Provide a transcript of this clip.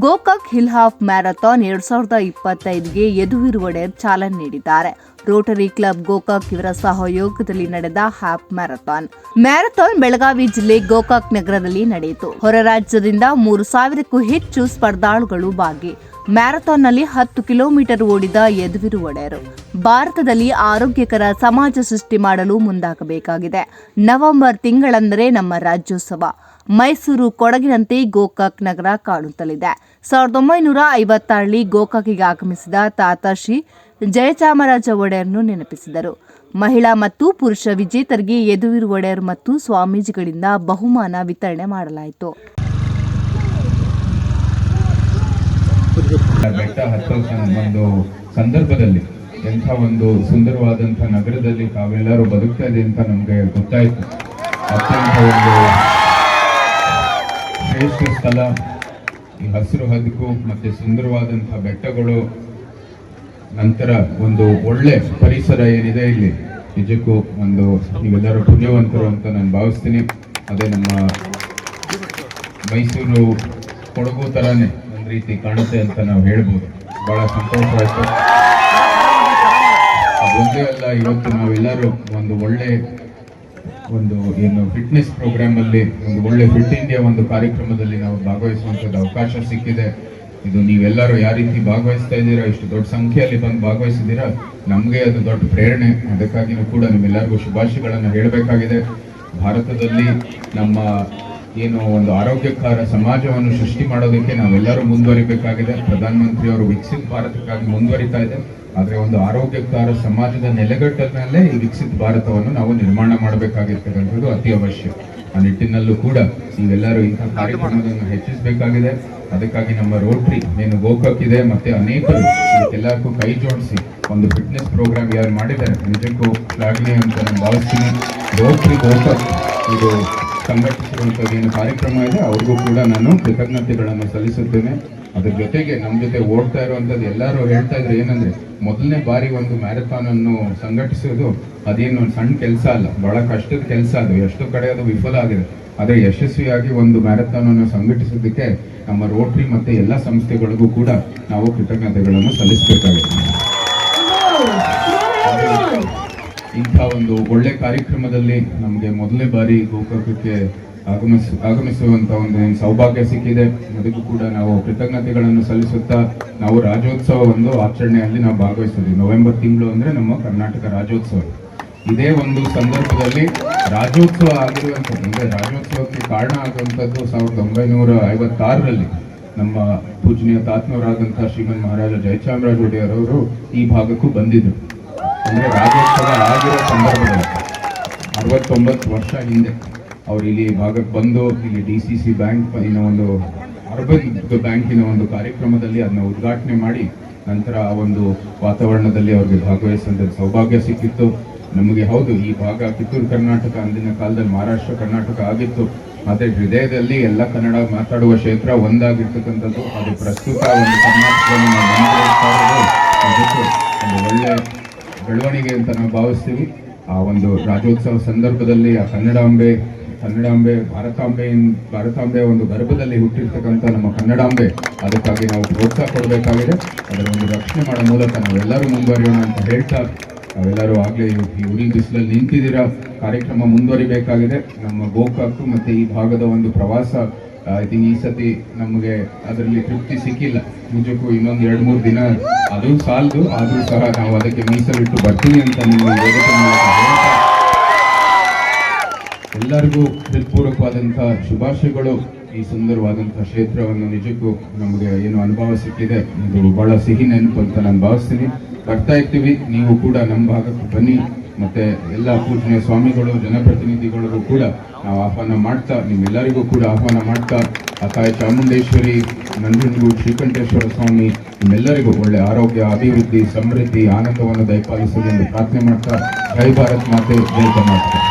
Gokak hill half marathon 2025ಗೆ ಯದುವೀರ್ ಒಡೆಯರ್ ಚಾಲನೆ ನೀಡಿದ್ದಾರೆ. ರೋಟರಿ ಕ್ಲಬ್ ಗೋಕಾಕ್ ಇವರ ಸಹಯೋಗದಲ್ಲಿ ನಡೆದ ಹಾಫ್ ಮ್ಯಾರಥಾನ್ ಬೆಳಗಾವಿ ಜಿಲ್ಲೆ ಗೋಕಾಕ್ ನಗರದಲ್ಲಿ ನಡೆಯಿತು. ಹೊರ ರಾಜ್ಯದಿಂದ 3,000ಕ್ಕೂ ಹೆಚ್ಚು ಸ್ಪರ್ಧಾಳುಗಳು ಭಾಗಿ. ಮ್ಯಾರಥಾನ್ನಲ್ಲಿ 10 ಕಿಲೋಮೀಟರ್ ಓಡಿದ ಯದುವೀರ್ ಒಡೆಯರ್ ಭಾರತದಲ್ಲಿ ಆರೋಗ್ಯಕರ ಸಮಾಜ ಸೃಷ್ಟಿ ಮಾಡಲು ಮುಂದಾಗಬೇಕಾಗಿದೆ. ನವೆಂಬರ್ ತಿಂಗಳಂದರೆ ನಮ್ಮ ರಾಜ್ಯೋತ್ಸವ. ಮೈಸೂರು ಕೊಡಗಿನಂತೆ ಗೋಕಾಕ್ ನಗರ ಕಾಣುತ್ತಲಿದೆ. 1956ರಲ್ಲಿ ಗೋಕಾಕಿಗೆ ಆಗಮಿಸಿದ ತಾತ ಶ್ರೀ ಜಯಚಾಮರಾಜ ಒಡೆಯರ್ನು ನೆನಪಿಸಿದರು. ಮಹಿಳಾ ಮತ್ತು ಪುರುಷ ವಿಜೇತರಿಗೆ ಯದುವೀರ್ ಒಡೆಯರ್ ಮತ್ತು ಸ್ವಾಮೀಜಿಗಳಿಂದ ಬಹುಮಾನ ವಿತರಣೆ ಮಾಡಲಾಯಿತು. ಬೆಟ್ಟ ಹತ್ತೋ ಒಂದು ಸಂದರ್ಭದಲ್ಲಿ ಎಂಥ ಒಂದು ಸುಂದರವಾದಂಥ ನಗರದಲ್ಲಿ ತಾವೆಲ್ಲರೂ ಬದುಕ್ತಾ ಇದೆ ಅಂತ ನಮಗೆ ಗೊತ್ತಾಯಿತು. ಅತ್ಯಂತ ಒಂದು ಶ್ರೇಷ್ಠ ಸ್ಥಳ, ಈ ಹಸಿರು ಹದಕು ಮತ್ತೆ ಸುಂದರವಾದಂಥ ಬೆಟ್ಟಗಳು, ನಂತರ ಒಂದು ಒಳ್ಳೆ ಪರಿಸರ ಏನಿದೆ ಇಲ್ಲಿ, ನಿಜಕ್ಕೂ ಒಂದು ನೀವೆಲ್ಲರೂ ಪುಣ್ಯವಂತರು ಅಂತ ನಾನು ಭಾವಿಸ್ತೀನಿ. ಅದೇ ನಮ್ಮ ಮೈಸೂರು ಕೊಡಗು ಥರನೇ ಒಂದು ರೀತಿ ಕಾಣುತ್ತೆ ಅಂತ ನಾವು ಹೇಳ್ಬೋದು. ಬಹಳ ಸಂತೋಷವಾಯಿತು. ಅದೊಂದೇ ಅಲ್ಲ, ಇವತ್ತು ನಾವೆಲ್ಲರೂ ಒಂದು ಏನು ಫಿಟ್ನೆಸ್ ಪ್ರೋಗ್ರಾಮ್ ಅಲ್ಲಿ ಒಂದು ಒಳ್ಳೆ ಫಿಟ್ ಇಂಡಿಯಾ ಒಂದು ಕಾರ್ಯಕ್ರಮದಲ್ಲಿ ನಾವು ಭಾಗವಹಿಸುವಂಥದ್ದು ಅವಕಾಶ ಸಿಕ್ಕಿದೆ. ಇದು ನೀವೆಲ್ಲರೂ ಯಾವ ರೀತಿ ಭಾಗವಹಿಸ್ತಾ ಇದ್ದೀರಾ, ಇಷ್ಟು ದೊಡ್ಡ ಸಂಖ್ಯೆಯಲ್ಲಿ ಬಂದು ಭಾಗವಹಿಸಿದ್ದೀರಾ, ನಮಗೆ ಅದು ದೊಡ್ಡ ಪ್ರೇರಣೆ. ಅದಕ್ಕಾಗಿಯೂ ಕೂಡ ನಿಮ್ಮೆಲ್ಲರಿಗೂ ಶುಭಾಶಯಗಳನ್ನು ಹೇಳಬೇಕಾಗಿದೆ. ಭಾರತದಲ್ಲಿ ನಮ್ಮ ಏನು ಒಂದು ಆರೋಗ್ಯಕರ ಸಮಾಜವನ್ನು ಸೃಷ್ಟಿ ಮಾಡೋದಕ್ಕೆ ನಾವೆಲ್ಲರೂ ಮುಂದುವರಿಬೇಕಾಗಿದೆ. ಪ್ರಧಾನಮಂತ್ರಿಯವರು ವಿಕಸಿತ ಭಾರತಕ್ಕಾಗಿ ಮುಂದುವರಿತಾ ಇದೆ. ಆದರೆ ಒಂದು ಆರೋಗ್ಯಕರ ಸಮಾಜದ ನೆಲೆಗಟ್ಟದ ಮೇಲೆ ಈ ವಿಕಸಿತ ಭಾರತವನ್ನು ನಾವು ನಿರ್ಮಾಣ ಮಾಡಬೇಕಾಗಿರ್ತಕ್ಕಂಥದ್ದು ಅತಿ ಅವಶ್ಯ. ಆ ನಿಟ್ಟಿನಲ್ಲೂ ಕೂಡ ನೀವೆಲ್ಲರೂ ಇಂತಹ ಕಾರ್ಯಕ್ರಮವನ್ನು ಹೆಚ್ಚಿಸಬೇಕಾಗಿದೆ. ಅದಕ್ಕಾಗಿ ನಮ್ಮ ರೋಟರಿ ಏನು ಗೋಕಾಕ್ ಇದೆ ಮತ್ತೆ ಅನೇಕರು ಇದಕ್ಕೆಲ್ಲರಿಗೂ ಕೈ ಜೋಡಿಸಿ ಒಂದು ಫಿಟ್ನೆಸ್ ಪ್ರೋಗ್ರಾಮ್ ಯಾರು ಮಾಡಿದ್ದಾರೆ, ನಿಜಕ್ಕೂ ಶ್ಲಾಘನೀಯ ಅಂತ ನಾನು ಭಾವಿಸ್ತೀನಿ. ರೋಟರಿ ಗೋಕಾಕ್ ಇದು ಸಂಘಟಿಸಿರುವಂಥದ್ದು ಏನು ಕಾರ್ಯಕ್ರಮ ಇದೆ, ಅವ್ರಿಗೂ ಕೂಡ ನಾನು ಕೃತಜ್ಞತೆಗಳನ್ನು ಸಲ್ಲಿಸುತ್ತೇನೆ. ಅದ್ರ ಜೊತೆಗೆ ನಮ್ಮ ಜೊತೆ ಓಡ್ತಾ ಇರುವಂಥದ್ದು ಎಲ್ಲರೂ ಹೇಳ್ತಾ ಇದ್ರು ಏನಂದ್ರೆ, ಮೊದಲನೇ ಬಾರಿ ಒಂದು ಮ್ಯಾರಥಾನ್ ಅನ್ನು ಸಂಘಟಿಸೋದು ಅದೇನು ಒಂದು ಸಣ್ಣ ಕೆಲಸ ಅಲ್ಲ, ಬಹಳ ಕಷ್ಟದ ಕೆಲಸ. ಅದು ಎಷ್ಟು ಕಡೆ ಅದು ವಿಫಲ ಆಗಿದೆ. ಆದರೆ ಯಶಸ್ವಿಯಾಗಿ ಒಂದು ಮ್ಯಾರಥಾನ್ ಅನ್ನು ಸಂಘಟಿಸೋದಕ್ಕೆ ನಮ್ಮ ರೋಟರಿ ಮತ್ತೆ ಎಲ್ಲ ಸಂಸ್ಥೆಗಳಿಗೂ ಕೂಡ ನಾವು ಕೃತಜ್ಞತೆಗಳನ್ನು ಸಲ್ಲಿಸಬೇಕಾಗಿದೆ. ಇಂಥ ಒಂದು ಒಳ್ಳೆ ಕಾರ್ಯಕ್ರಮದಲ್ಲಿ ನಮಗೆ ಮೊದಲನೇ ಬಾರಿ ಗೋಕಾಕಕ್ಕೆ ಆಗಮಿಸುವಂತ ಒಂದು ಸೌಭಾಗ್ಯ ಸಿಕ್ಕಿದೆ. ಅದಕ್ಕೂ ಕೂಡ ನಾವು ಕೃತಜ್ಞತೆಗಳನ್ನು ಸಲ್ಲಿಸುತ್ತಾ ನಾವು ರಾಜ್ಯೋತ್ಸವ ಒಂದು ಆಚರಣೆಯಲ್ಲಿ ನಾವು ಭಾಗವಹಿಸಿದ್ವಿ. ನವೆಂಬರ್ ತಿಂಗಳು ಅಂದ್ರೆ ನಮ್ಮ ಕರ್ನಾಟಕ ರಾಜ್ಯೋತ್ಸವ. ಇದೇ ಒಂದು ಸಂದರ್ಭದಲ್ಲಿ ರಾಜ್ಯೋತ್ಸವ ಆಗಿರುವಂಥದ್ದು ಅಂದ್ರೆ ರಾಜ್ಯೋತ್ಸವಕ್ಕೆ ಕಾರಣ ಆಗುವಂಥದ್ದು 1956ರಲ್ಲಿ ನಮ್ಮ ಪೂಜನೀಯ ತಾತ್ಮವರಾದಂತಹ ಶ್ರೀಮನ್ ಮಹಾರಾಜ ಜಯಚಾಮರಾಜ ಒಡೆಯರ್ ಅವರು ಈ ಭಾಗಕ್ಕೂ ಬಂದಿದ್ರು. ಅಂದ್ರೆ ರಾಜ್ಯೋತ್ಸವ ಆಗಿರೋ ಸಂದರ್ಭದಲ್ಲಿ 69 ವರ್ಷ ಹಿಂದೆ ಅವರು ಇಲ್ಲಿ ಭಾಗಕ್ಕೆ ಬಂದು ಇಲ್ಲಿ DCC ಬ್ಯಾಂಕ್ ಒಂದು ಅರ್ಬನ್ ಬ್ಯಾಂಕಿನ ಒಂದು ಕಾರ್ಯಕ್ರಮದಲ್ಲಿ ಅದನ್ನ ಉದ್ಘಾಟನೆ ಮಾಡಿ ನಂತರ ಆ ಒಂದು ವಾತಾವರಣದಲ್ಲಿ ಅವ್ರಿಗೆ ಭಾಗವಹಿಸುವಂಥ ಸೌಭಾಗ್ಯ ಸಿಕ್ಕಿತ್ತು ನಮಗೆ. ಹೌದು, ಈ ಭಾಗ ಕಿತ್ತೂರು ಕರ್ನಾಟಕ ಅಂದಿನ ಕಾಲದಲ್ಲಿ ಮಹಾರಾಷ್ಟ್ರ ಕರ್ನಾಟಕ ಆಗಿತ್ತು. ಆದರೆ ಹೃದಯದಲ್ಲಿ ಎಲ್ಲ ಕನ್ನಡ ಮಾತಾಡುವ ಕ್ಷೇತ್ರ ಒಂದಾಗಿರ್ತಕ್ಕಂಥದ್ದು. ಅದು ಪ್ರಸ್ತುತ ಒಂದು ಕರ್ನಾಟಕವನ್ನು ಒಂದು ಒಳ್ಳೆ ಬೆಳವಣಿಗೆ ಅಂತ ನಾವು ಭಾವಿಸ್ತೀವಿ. ಆ ಒಂದು ರಾಜ್ಯೋತ್ಸವ ಸಂದರ್ಭದಲ್ಲಿ ಆ ಕನ್ನಡಾಂಬೆ ಭಾರತಾಂಬೆ ಒಂದು ಗರ್ಭದಲ್ಲಿ ಹುಟ್ಟಿರ್ತಕ್ಕಂಥ ನಮ್ಮ ಕನ್ನಡಾಂಬೆ, ಅದಕ್ಕಾಗಿ ನಾವು ಪ್ರೋತ್ಸಾಹ ಕೊಡಬೇಕಾಗಿದೆ. ಅದರ ಒಂದು ರಕ್ಷಣೆ ಮಾಡೋ ಮೂಲಕ ನಾವೆಲ್ಲರೂ ಮುಂದುವರಿಯೋಣ ಅಂತ ಹೇಳ್ತಾ, ನಾವೆಲ್ಲರೂ ಆಗಲೇ ಈ ಉರಿ ಬಿಸಿಲಲ್ಲಿ ನಿಂತಿದ್ದೀರಾ, ಕಾರ್ಯಕ್ರಮ ಮುಂದುವರಿಬೇಕಾಗಿದೆ. ನಮ್ಮ ಗೋಕಾಕ್ ಮತ್ತೆ ಈ ಭಾಗದ ಒಂದು ಪ್ರವಾಸ ಐ ಥಿಂಕ್ ಈ ಸತಿ ನಮಗೆ ಅದರಲ್ಲಿ ತೃಪ್ತಿ ಸಿಕ್ಕಿಲ್ಲ. ನಿಜಕ್ಕೂ ಇನ್ನೊಂದು 2-3 ದಿನ ಅದು ಸಾಲದು, ಆದರೂ ಸಹ ನಾವು ಅದಕ್ಕೆ ಮೀಸಲಿಟ್ಟು ಬರ್ತೀವಿ ಅಂತ ನಿಮಗೆ ವೇದಿಕೆ ಮೂಲಕ ಹೇಳ್ತಾ ಎಲ್ಲರಿಗೂ ಹೃತ್ಪೂರ್ವಕವಾದಂಥ ಶುಭಾಶಯಗಳು. ಈ ಸುಂದರವಾದಂಥ ಕ್ಷೇತ್ರವನ್ನು ನಿಜಕ್ಕೂ ನಮಗೆ ಏನು ಅನುಭವ ಸಿಕ್ಕಿದೆ, ಇದು ಬಹಳ ಸಿಹಿ ನೆನಪು ಅಂತ ನಾನು ಭಾವಿಸ್ತೀನಿ. ಬರ್ತಾ ಇರ್ತೀವಿ, ನೀವು ಕೂಡ ನಮ್ಮ ಭಾಗಕ್ಕೆ ಬನ್ನಿ. ಮತ್ತೆ ಎಲ್ಲ ಪೂಜನೀಯ ಸ್ವಾಮಿಗಳು, ಜನಪ್ರತಿನಿಧಿಗಳಿಗೂ ಕೂಡ ನಾವು ಆಹ್ವಾನ ಮಾಡ್ತಾ, ನಿಮ್ಮೆಲ್ಲರಿಗೂ ಕೂಡ ಆಹ್ವಾನ ಮಾಡ್ತಾ, ಆ ತಾಯಿ ಚಾಮುಂಡೇಶ್ವರಿ, ನಂಜನಗೂಡು ಶ್ರೀಕಂಠೇಶ್ವರ ಸ್ವಾಮಿ ನಿಮ್ಮೆಲ್ಲರಿಗೂ ಒಳ್ಳೆ ಆರೋಗ್ಯ, ಅಭಿವೃದ್ಧಿ, ಸಮೃದ್ಧಿ, ಆನಂದವನ್ನು ದಯಪಾಲಿಸಲಿ ಎಂದು ಪ್ರಾರ್ಥನೆ ಮಾಡ್ತಾ, ಜೈ ಭಾರತ್ ಮಾತೆ, ಜೈ ಕರ್ನಾಟಕ.